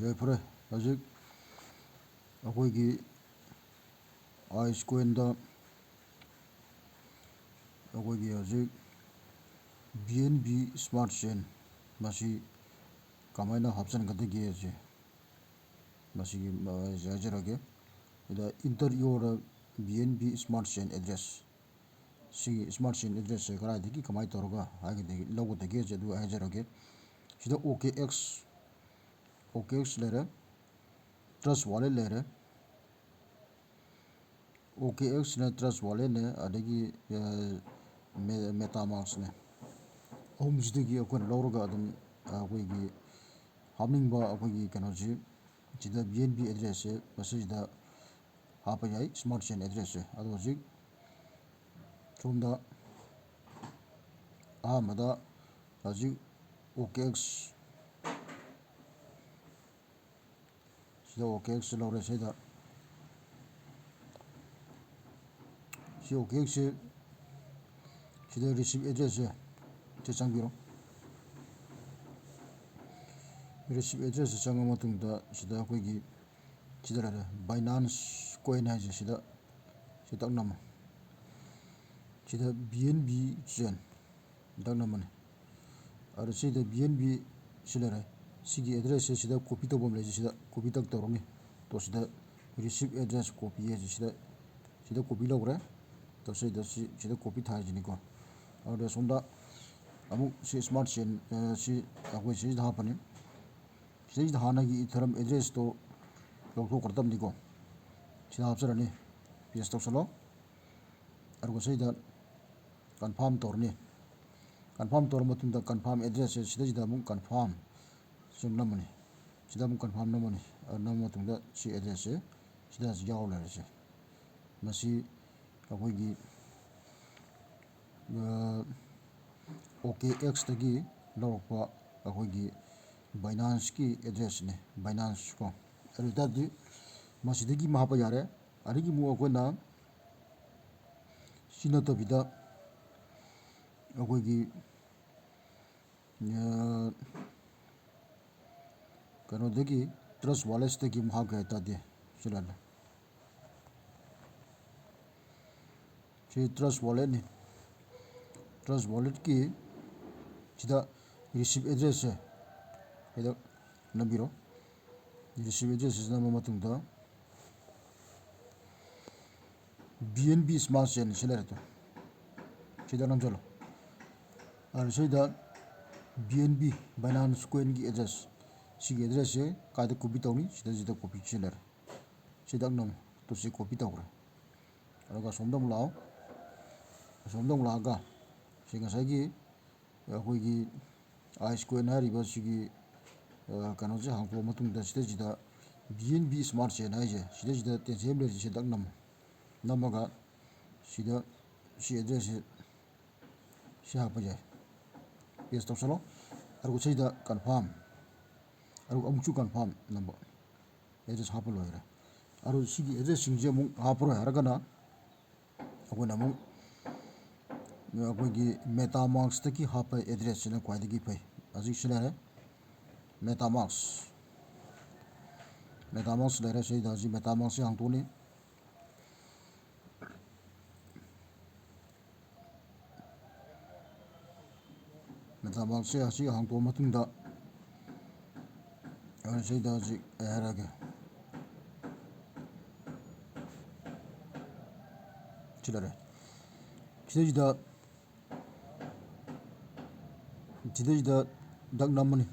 ꯌꯥꯏꯐꯔꯦ ꯍꯧꯖꯤꯛ ꯑꯩꯈꯣꯏꯒꯤ iSquareꯗ ꯑꯩꯈꯣꯏꯒꯤ ꯍꯧꯖꯤꯛ BNB Smart Chain ꯃꯁꯤ ꯀꯃꯥꯏꯅ ꯍꯥꯞꯆꯟꯒꯗꯒꯦꯁꯦ ꯃꯁꯤꯒꯤ ꯍꯥꯏꯖꯔꯒꯦ ꯁꯤꯗ enter your BNB Smart Chain address ꯁꯤꯒꯤ ꯁ꯭ꯃꯥꯔꯠ ꯆꯦꯟ ꯑꯦꯗ꯭ꯔꯦꯁꯁꯦ ꯀꯗꯥꯏꯗꯒꯤ ꯀꯃꯥꯏꯅ ꯇꯧꯔꯒ ꯂꯧꯒꯗꯒꯦꯁꯦ ꯑꯗꯨ ꯍꯥꯏꯖꯔꯒꯦ ꯁꯤꯗ OKX ꯂꯩꯔꯦ, ꯇ꯭ꯔꯁ ꯋꯥꯂꯦꯠ ꯂꯩꯔꯦ, OKXꯅꯦ, ꯇ꯭ꯔꯁ ꯋꯥꯂꯦꯠꯅꯦ, ꯑꯗꯒꯤ ꯃꯦꯇꯥꯃꯥꯛꯁꯅꯦ. ꯑꯍꯨꯝꯁꯤꯗꯒꯤ ꯑꯩꯈꯣꯏꯅ ꯂꯧꯔꯒ ꯑꯗꯨꯝ ꯑꯩꯈꯣꯏꯒꯤ ꯍꯥꯞꯅꯤꯡꯕ ꯑꯩꯈꯣꯏꯒꯤ ꯀꯩꯅꯣꯁꯤ ꯁꯤꯗ BNB ꯑꯦꯗ꯭ꯔꯦꯁꯁꯦ ꯃꯁꯤꯗ ꯍꯥꯞꯄ ꯌꯥꯏ, ꯁ꯭ꯃꯥꯔꯠ ꯆꯦꯟ ꯑꯦꯗ꯭ꯔꯦꯁꯁꯦ. ꯑꯗꯣ ꯍꯧꯖꯤꯛ ꯁꯣꯝꯗ ꯑꯍꯥꯟꯕꯗ ꯍꯧꯖꯤꯛ OKX ꯁꯤꯗ OKX ꯂꯧꯔꯦ. ꯁꯤꯗ ꯁꯤ OKXꯁꯦ ꯁꯤꯗ ꯔꯤꯁꯤꯞ ꯑꯦꯗ꯭ꯔꯦꯁꯁꯦ ꯁꯤ ꯆꯪꯕꯤꯔꯣ. ꯔꯤꯁꯤꯞ ꯑꯦꯗ꯭ꯔꯦꯁꯁꯦ ꯆꯪꯉ ꯃꯇꯨꯡꯗ ꯁꯤꯗ ꯑꯩꯈꯣꯏꯒꯤ ꯁꯤꯗ ꯂꯩꯔꯦ ꯕꯥꯏꯅꯥꯟꯁ ꯀꯣꯏꯟ ꯍꯥꯏꯁꯦ ꯁꯤꯗ ꯇꯛ ꯅꯝꯃꯣ. ꯁꯤꯗ BNB ꯆꯦꯟ ꯇꯛ ꯅꯝꯃꯅꯤ. ꯑꯗꯣ ꯁꯤꯗ BNB ꯁꯤ ꯂꯩꯔꯦ. ꯁꯤꯒꯤ ꯑꯦꯗ꯭ꯔꯦꯁꯁꯦ ꯁꯤꯗ ꯀꯣꯄꯤ ꯇꯧꯐꯝ ꯂꯩꯁꯦ ꯁꯤꯗ ꯀꯣꯄꯤ ꯇꯛ ꯇꯧꯔꯅꯤ. ꯇꯣ ꯁꯤꯗ ꯔꯤꯁꯤꯞ ꯑꯦꯗ꯭ꯔꯦꯁ ꯀꯣꯄꯤ ꯍꯥꯏꯁꯦ ꯁꯤꯗ ꯀꯣꯄꯤ ꯂꯧꯈ꯭ꯔꯦ. ꯇꯣ ꯁꯤꯗ ꯀꯣꯄꯤ ꯊꯥꯔꯤꯁꯤꯅꯤꯀꯣ. ꯑꯗꯨꯗ ꯁꯣꯝꯗ ꯑꯃꯨꯛ ꯁꯤ ꯁ꯭ꯃꯥꯔꯠ ꯆꯦꯟ ꯁꯤ ꯑꯩꯈꯣꯏ ꯁꯤꯗ ꯍꯥꯞꯄꯅꯤ. ꯁꯤꯗꯩꯁꯤꯗ ꯍꯥꯟꯅꯒꯤ ꯏꯊꯔꯝ ꯑꯦꯗ꯭ꯔꯦꯁꯇꯣ ꯂꯧꯊꯣꯛꯈ꯭ꯔꯗꯕꯅꯤꯀꯣ. ꯁꯤꯗ ꯍꯥꯞꯆꯔꯅꯤ. ꯄꯦꯁ ꯇꯧꯁꯜꯂꯣ. ꯑꯗꯨꯒ ꯁꯤꯗ ꯀꯟꯐꯥꯔꯝ ꯇꯧꯔꯅꯤ. ꯀꯟꯐꯥꯔꯝ ꯇꯧꯔ ꯃꯇꯨꯡꯗ ꯀꯟꯐꯥꯔꯝ ꯑꯦꯗ꯭ꯔꯦꯁꯁꯦ ꯁꯤꯗꯩꯁꯤꯗ ꯑꯃꯨꯛ ꯀꯟꯐꯥꯔꯝ ꯁꯨꯝ ꯅꯝꯃꯅꯤ. ꯁꯤꯗ ꯑꯃꯨꯛ ꯀꯟꯐꯥꯔꯝ ꯅꯝꯃꯅꯤ. ꯅꯝꯃ ꯃꯇꯨꯡꯗ ꯁꯤ ꯑꯦꯗ꯭ꯔꯦꯁꯁꯦ ꯁꯤꯗ ꯌꯥꯎ ꯂꯩꯔꯁꯦ. ꯃꯁꯤ ꯑꯩꯈꯣꯏꯒꯤ OKXꯇꯒꯤ ꯂꯧꯔꯛꯄ ꯑꯩꯈꯣꯏꯒꯤ ꯕꯥꯏꯅꯥꯟꯁꯀꯤ ꯑꯦꯗ꯭ꯔꯦꯁꯅꯤ. ꯕꯥꯏꯅꯥꯟꯁ ꯀꯣ. ꯑꯗꯨ ꯑꯣꯏꯇꯥꯔꯗꯤ ꯃꯁꯤꯗꯒꯤ ꯑꯃ ꯍꯥꯞꯄ ꯌꯥꯔꯦ. ꯑꯗꯒꯤ ꯑꯃꯨꯛ ꯑꯩꯈꯣꯏꯅ ꯁꯤ ꯅꯠꯇꯕꯤꯗ ꯑꯩꯈꯣꯏꯒꯤ ꯀꯩꯅꯣꯗꯒꯤ ꯇ꯭ꯔꯁ ꯋꯥꯂꯦꯠꯁꯇꯒꯤ ꯑꯃꯨꯛ ꯍꯥꯞꯀꯦ ꯍꯥꯏꯇꯥꯔꯗꯤ ꯁꯤꯗ ꯁꯤ ꯇ꯭ꯔꯁ ꯋꯥꯂꯦꯠꯅꯤ. ꯇ꯭ꯔꯁ ꯋꯥꯂꯦꯠꯀꯤ ꯁꯤꯗ ꯔꯤꯁꯤꯞ ꯑꯦꯗ꯭ꯔꯦꯁꯁꯦ ꯁꯤꯗ ꯅꯝꯕꯤꯔꯣ. ꯔꯤꯁꯤꯞ ꯑꯦꯗ꯭ꯔꯦꯁꯁꯤ ꯅꯝꯕ ꯃꯇꯨꯡꯗ BNB ꯁ꯭ꯃꯥꯔꯠ ꯆꯦꯟ ꯁꯤ ꯂꯩꯔꯦ. ꯁꯤꯗ ꯅꯝꯁꯤꯜꯂꯣ. ꯑꯗꯨ ꯁꯤꯗ BNB ꯕꯥꯏꯅꯥꯟꯁ ꯀꯣꯏꯟꯒꯤ ꯑꯦꯗ꯭ꯔꯦꯁ ꯁꯤꯒꯤ ꯑꯦꯗ꯭ꯔꯦꯁꯁꯦ ꯀꯥꯏꯗ ꯀꯣꯄꯤ ꯇꯧꯅꯤ? ꯁꯤꯗ ꯀꯣꯄꯤ ꯁꯤ ꯂꯩꯔꯦ. ꯁꯤꯗ ꯅꯝꯃꯣ. ꯇꯣ ꯁꯤ ꯀꯣꯄꯤ ꯇꯧꯈ꯭ꯔꯦ. ꯑꯗꯨꯒ ꯑꯁꯣꯝꯗ ꯑꯃꯨꯛ ꯂꯥꯛꯑꯣ. ꯑꯁꯣꯝꯗ ꯑꯃꯨꯛ ꯂꯥꯛꯑꯒ ꯁꯤ ꯉꯁꯥꯏꯒꯤ ꯑꯩꯈꯣꯏꯒꯤ iSquared ꯍꯥꯏꯔꯤꯕ ꯁꯤꯒꯤ ꯀꯩꯅꯣꯁꯦ ꯍꯥꯡꯇꯣꯛꯑ ꯃꯇꯨꯡꯗ ꯁꯤꯗꯩꯁꯤꯗ BNB ꯁ꯭ꯃꯥꯔꯠ ꯆꯦꯟ ꯍꯥꯏꯁꯦ ꯁꯤꯗꯩꯁꯤꯗ ꯇꯦꯟꯁꯟ ꯑꯃ ꯂꯩꯔꯤꯁꯦ ꯁꯤꯗ ꯅꯝꯃꯣ. ꯅꯝꯃꯒ ꯁꯤꯗ ꯁꯤ ꯑꯦꯗ꯭ꯔꯦꯁꯁꯦ ꯁꯤ ꯍꯥꯞꯄ ꯌꯥꯏ. ꯄꯦꯁ ꯇꯧꯁꯜꯂꯣ. ꯑꯗꯨꯒ ꯁꯤꯗ ꯀꯟꯐꯥꯔꯝ. ꯑꯗꯨꯒ ꯑꯃꯨꯛꯁꯨ ꯀꯟꯐꯥꯔꯝ ꯅꯝꯕ. ꯑꯦꯗ꯭ꯔꯦꯁ ꯍꯥꯞꯄ ꯂꯣꯏꯈꯔꯦ. ꯑꯗꯨ ꯁꯤꯒꯤ ꯑꯦꯗ꯭ꯔꯦꯁꯁꯤꯡꯁꯦ ꯑꯃꯨꯛ ꯍꯥꯞꯄꯔꯣꯏ ꯍꯥꯏꯔꯒꯅ ꯑꯩꯈꯣꯏꯅ ꯑꯃꯨꯛ ꯑꯩꯈꯣꯏꯒꯤ ꯃꯦꯇꯥꯃꯥꯛꯁꯇꯒꯤ ꯍꯥꯞꯄ ꯑꯦꯗ꯭ꯔꯦꯁꯁꯤꯅ ꯈ꯭ꯋꯥꯏꯗꯒꯤ ꯐꯩ. ꯍꯧꯖꯤꯛ ꯁꯤ ꯂꯩꯔꯦ. ꯃꯦꯇꯥꯃꯥꯛꯁ ꯂꯩꯔꯦ. ꯁꯤꯗ ꯍꯧꯖꯤꯛ ꯃꯦꯇꯥꯃꯥꯛꯁꯁꯦ ꯍꯥꯡꯇꯣꯛꯑꯅꯤ. ꯃꯦꯇꯥꯃꯥꯛꯁꯁꯦ ꯑꯁꯤ ꯍꯥꯡꯇꯣꯛꯑ ꯃꯇꯨꯡꯗ ꯁꯤꯗ ꯍꯧꯖꯤꯛ ꯑꯩ ꯍꯥꯏꯔꯛꯑꯒꯦ. ꯁꯤ ꯂꯩꯔꯦ. ꯁꯤꯗꯩꯁꯤꯗ ꯗꯛ ꯅꯝꯃꯅꯤ.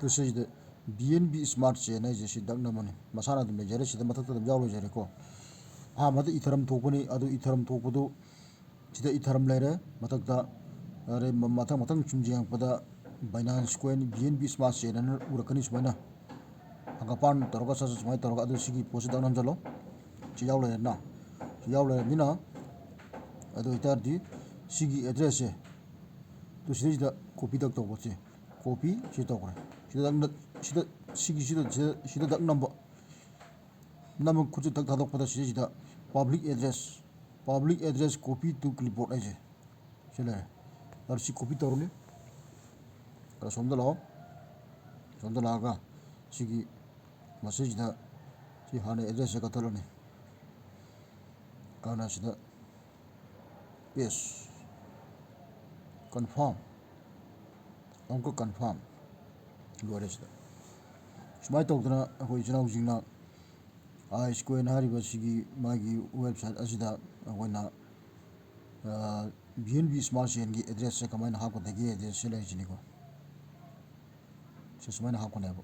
ꯇꯣ ꯁꯤꯗ BNB ꯁ꯭ꯃꯥꯔꯠ ꯆꯦꯟ ꯍꯥꯏꯁꯦ ꯁꯤ ꯗꯛ ꯅꯝꯃꯅꯤ. ꯃꯁꯥꯅ ꯑꯗꯨꯝ ꯂꯩꯖꯔꯦ. ꯁꯤꯗ ꯃꯊꯛꯇ ꯑꯗꯨꯝ ꯌꯥꯎ ꯂꯩꯖꯔꯦꯀꯣ. ꯑꯍꯥꯟꯕꯗ ꯏꯊꯔꯝ ꯊꯣꯛꯄꯅꯤ. ꯑꯗꯨ ꯏꯊꯔꯝ ꯊꯣꯛꯄꯗꯨ ꯁꯤꯗ ꯏꯊꯔꯝ ꯂꯩꯔꯦ ꯃꯊꯛꯇ. ꯃꯊꯪ ꯁꯨꯝ ꯌꯦꯡꯉꯛꯄꯗ ꯕꯥꯏꯅꯥꯟꯁ ꯀꯣꯏꯟ BNB ꯁ꯭ꯃꯥꯔꯠ ꯆꯦꯟ ꯑꯅ ꯎꯔꯛꯀꯅꯤ ꯁꯨꯃꯥꯏꯅ. ꯍꯪꯒꯄꯥꯟ ꯇꯧꯔꯒ ꯁꯨꯃꯥꯏꯅ ꯇꯧꯔꯒ ꯑꯗꯨ ꯁꯤꯒꯤ ꯄꯣꯠꯁꯤꯗ ꯅꯝꯁꯤꯜꯂꯣ. ꯁꯤ ꯌꯥꯎ ꯂꯩꯔꯦꯅ. ꯁꯤ ꯌꯥꯎ ꯂꯩꯔꯕꯅꯤꯅ ꯑꯗꯨ ꯑꯣꯏꯇꯥꯔꯗꯤ ꯁꯤꯒꯤ ꯑꯦꯗ꯭ꯔꯦꯁꯁꯦ ꯇꯣ ꯁꯤꯗꯩꯁꯤꯗ ꯀꯣꯄꯤ ꯇꯛ ꯇꯧꯕꯁꯦ ꯀꯣꯄꯤ ꯁꯤ ꯇꯧꯈ꯭ꯔꯦ. ꯁꯤꯗ ꯗꯛ ꯅꯝꯕ. ꯅꯝꯕ ꯈꯨꯠꯁꯦ ꯗꯛ ꯊꯥꯗꯣꯛꯄꯗ ꯁꯤꯗꯩꯁꯤꯗ ꯄꯥꯕ꯭ꯂꯤꯛ ꯑꯦꯗ꯭ꯔꯦꯁ ꯀꯣꯄꯤ ꯇꯨ ꯀ꯭ꯂꯤꯞꯕꯣꯔꯗ ꯍꯥꯏꯁꯦ ꯁꯤ ꯂꯩꯔꯦ. ꯑꯗꯨ ꯁꯤ ꯀꯣꯄꯤ ꯇꯧꯔꯅꯤ. ꯑꯗ ꯁꯣꯝꯗ ꯂꯥꯛꯑꯣ. ꯁꯣꯝꯗ ꯂꯥꯛꯑꯒ 시기 마시지다 시 하나 에드레스 같더라니 아나시다 yes confirm onko confirm loresida sumai tawdana akoi chinaw jingna square hariba sigi magi website asida akoina BNB Smart Chain की एड्रेस से कमाइन हाको दगी एड्रेस से ले जिनी को से समाइन हाको नेबो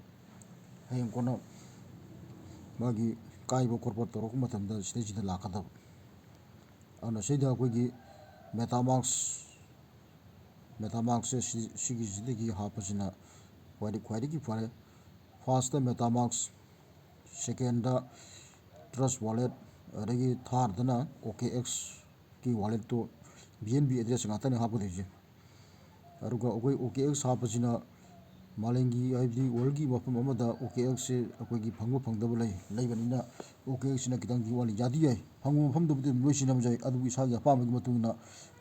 हें कोनो मागी काइबो कोरपोरेट तोरो को मतम द स्टेज द लाखदा अन सेदा कोगी metamask से सिगी जिदगी हापसिना वाइडी क्वाइडी की फरे first metamask second trust wallet अदगी थर्ड ना OKX की वॉलेट तो BNB address ngata ne hapo deje aruga okoi OKX hapasina malengi aibdi world gi mafam amada OKX se akoi gi phangbo phangdaba leibanina OKX na kitang gi wali jadi ai phangbo mafam dobde loisina majai adu isa gi apam gi matungna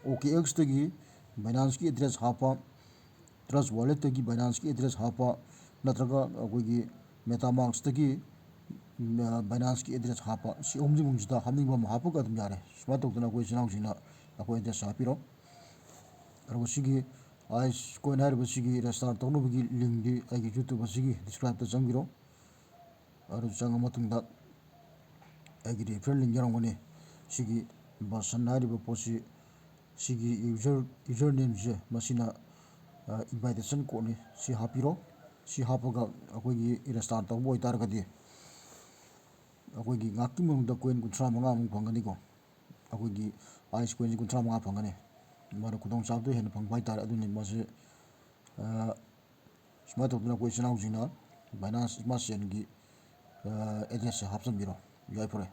OKX tagi Binance की address हापा trust wallet तगी Binance की address हापा नत्रगा akoi gi metamask tagi Binance की address हापा सी ओमजि मुंजिदा हमनिंग बम हापा का तुम यारे स्मार्ट तोकना कोई चनाव सिना akoi एड्रेस हापिरो अरगो सिगी आइस कोइन हारिबो सिगी रेस्टार्ट तौनबगी लिंक दि आइगी यूट्यूब सिगी डिस्क्राइब ता जंगिरो अरु जंग मतुंगदा आइगी रेफरल लिंक यारंगोने सिगी बसन हारिबो पोसी सिगी यूजर नेम जे मसिना इनवाइटेशन कोने सि हापिरो सि हापगा अकोगी रेस्टार्ट तौबो इतारगदि अकोगी गाकी मनुंगदा कोइन 35 अमु फंगनिको अकोगी आइस कोइन 35 फंगने मारो खुदों चाबदो हेन फंग बाय तार अदुनि मसे स्मार्ट तौदना कोइ चनाव जिना Binance Smart Chain की एड्रेस हापसन बिरो याइ फरे